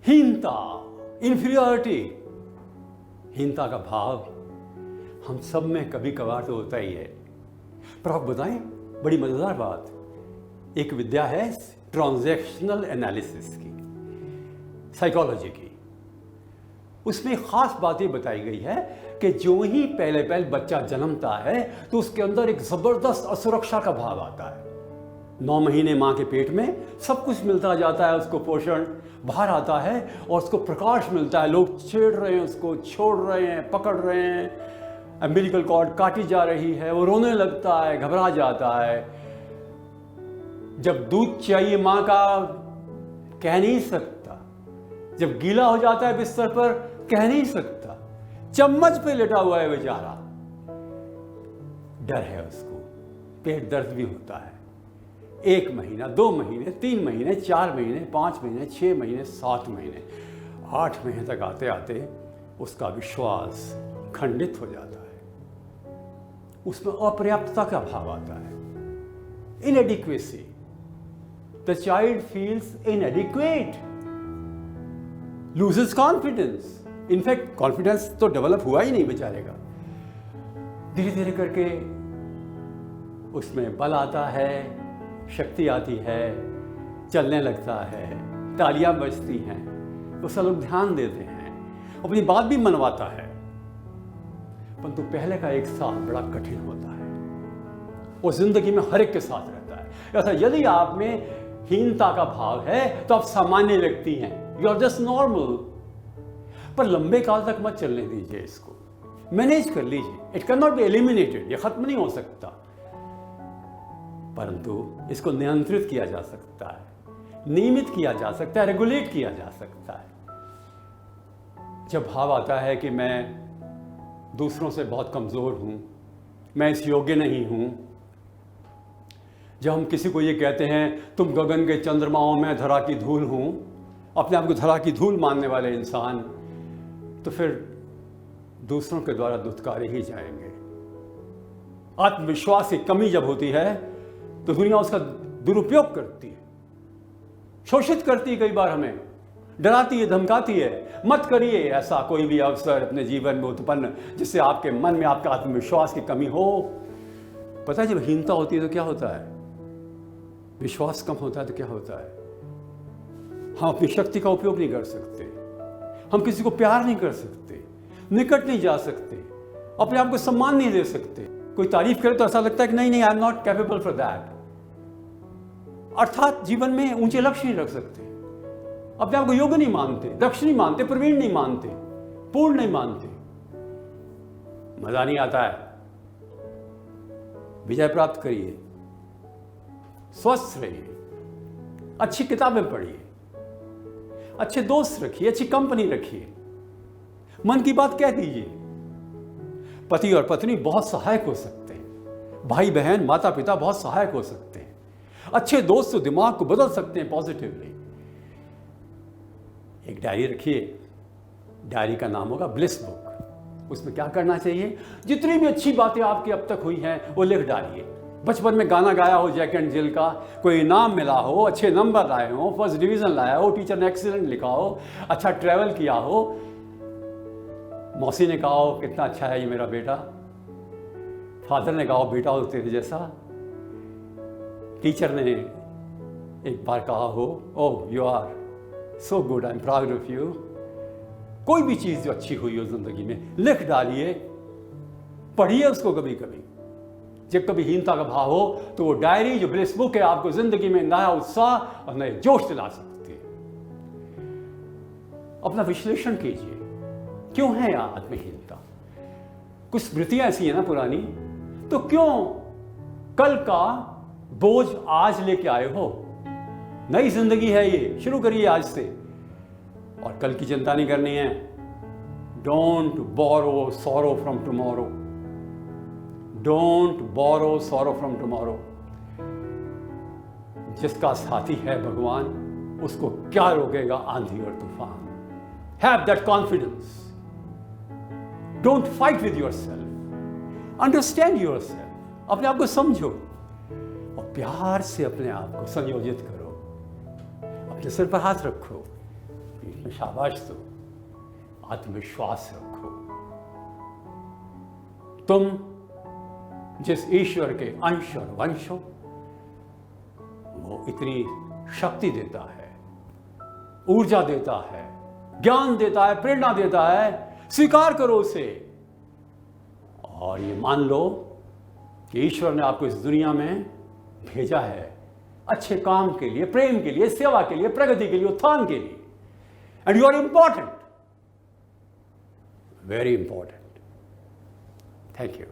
हीनता, इंफीरियरिटी, हीनता का भाव हम सब में कभी कभार तो होता ही है। पर आप बताएं, बड़ी मजेदार बात, एक विद्या है ट्रांजैक्शनल एनालिसिस की, साइकोलॉजी की। उसमें खास बात ये बताई गई है कि जो ही पहले पहले बच्चा जन्मता है तो उसके अंदर एक जबरदस्त असुरक्षा का भाव आता है। 9 महीने माँ के पेट में सब कुछ मिलता जाता है, उसको पोषण, बाहर आता है और उसको प्रकाश मिलता है। लोग छेड़ रहे हैं, उसको छोड़ रहे हैं, पकड़ रहे हैं, अम्बिलिकल कॉर्ड काटी जा रही है, वो रोने लगता है, घबरा जाता है। जब दूध चाहिए माँ का कह नहीं सकता, जब गीला हो जाता है बिस्तर पर कह नहीं सकता, चम्मच पे लेटा हुआ है बेचारा, डर है उसको, पेट दर्द भी होता है। 1 महीना, 2 महीने, 3 महीने, 4 महीने, 5 महीने, 6 महीने, 7 महीने, 8 महीने तक आते आते उसका विश्वास खंडित हो जाता है। उसमें अपर्याप्तता का भाव आता है, inadequacy. The child feels इनएडिक्वेट, loses confidence. In fact confidence तो डेवलप हुआ ही नहीं बेचारे का। धीरे धीरे करके उसमें बल आता है, शक्ति आती है, चलने लगता है, तालियां बजती हैं, तो सब लोग ध्यान देते हैं, अपनी बात भी मनवाता है। परंतु पहले का 1 साल बड़ा कठिन होता है, वो जिंदगी में हर एक के साथ रहता है। ऐसा यदि आप में हीनता का भाव है तो आप सामान्य व्यक्ति हैं, यू आर जस्ट नॉर्मल। पर लंबे काल तक मत चलने दीजिए, इसको मैनेज कर लीजिए। It can not be eliminated, ये खत्म नहीं हो सकता, परंतु इसको नियंत्रित किया जा सकता है, नियमित किया जा सकता है, रेगुलेट किया जा सकता है। जब भाव आता है कि मैं दूसरों से बहुत कमजोर हूं, मैं इस योग्य नहीं हूं, जब हम किसी को ये कहते हैं तुम गगन के चंद्रमाओं में धरा की धूल हूं, अपने आप को धरा की धूल मानने वाले इंसान, तो फिर दूसरों के द्वारा दुत्कारे ही जाएंगे। आत्मविश्वास की कमी जब होती है तो दुनिया उसका दुरुपयोग करती है, शोषित करती है, कई बार हमें डराती है, धमकाती है। मत करिए ऐसा कोई भी अवसर अपने जीवन में उत्पन्न जिससे आपके मन में आपका आत्मविश्वास की कमी हो। पता है जब हीनता होती है तो क्या होता है, विश्वास कम होता है तो क्या होता है, हम अपनी शक्ति का उपयोग नहीं कर सकते, हम किसी को प्यार नहीं कर सकते, निकट नहीं जा सकते, अपने आप को सम्मान नहीं दे सकते। कोई तारीफ करे तो ऐसा लगता है कि नहीं नहीं, I am not capable for that. अर्थात जीवन में ऊंचे लक्ष्य नहीं रख सकते, अपने आप को योग्य नहीं मानते, दक्ष नहीं मानते, प्रवीण नहीं मानते, पूर्ण नहीं मानते। मजा नहीं आता है। विजय प्राप्त करिए, स्वस्थ रहिए, अच्छी किताबें पढ़िए, अच्छे दोस्त रखिए, अच्छी कंपनी रखिए, मन की बात कह दीजिए। पति और पत्नी बहुत सहायक हो सकते हैं, भाई बहन, माता पिता बहुत सहायक हो सकते हैं, अच्छे दोस्त तो दिमाग को बदल सकते हैं पॉजिटिवली। एक डायरी रखिए, डायरी का नाम होगा ब्लिस बुक। उसमें क्या करना चाहिए, जितनी भी अच्छी बातें आपकी अब तक हुई हैं वो लिख डालिए। बचपन में गाना गाया हो जैक एंड जिल का, कोई इनाम मिला हो, अच्छे नंबर लाए हो, फर्स्ट डिवीजन लाया हो, टीचर ने एक्सीलेंट लिखा हो, अच्छा ट्रैवल किया हो, मौसी ने कहा हो कितना अच्छा है ये मेरा बेटा, फादर ने कहा हो बेटा हो तेरे जैसा, टीचर ने एक बार कहा हो oh you are so good, I am proud of you. कोई भी चीज जो अच्छी हुई हो जिंदगी में लिख डालिए, पढ़िए उसको कभी कभी। जब कभी हीनता का भाव हो तो वो डायरी जो ब्लिस बुक है आपको जिंदगी में नया उत्साह और नए जोश दिला सकती है। अपना विश्लेषण कीजिए, क्यों है यह आत्महीनता। कुछ स्मृतियां ऐसी है ना पुरानी, तो क्यों कल का बोझ आज लेके आए हो। नई जिंदगी है ये, शुरू करिए आज से, और कल की चिंता नहीं करनी है। Don't borrow sorrow from tomorrow, don't borrow sorrow from tomorrow. जिसका साथी है भगवान, उसको क्या रोकेगा आंधी और तूफान। Have that confidence, don't fight with your self, understand your self. अपने आप को समझो और प्यार से अपने आप को संयोजित करो। अपने सिर पर हाथ रखो, इसमें शाबाश दो, आत्मविश्वास रखो। तुम जिस ईश्वर के अंश और वंश हो, वो इतनी शक्ति देता है, ऊर्जा देता है, ज्ञान देता है, प्रेरणा देता है। स्वीकार करो उसे और ये मान लो कि ईश्वर ने आपको इस दुनिया में भेजा है अच्छे काम के लिए, प्रेम के लिए, सेवा के लिए, प्रगति के लिए, उत्थान के लिए। And you are important, very important. Thank you.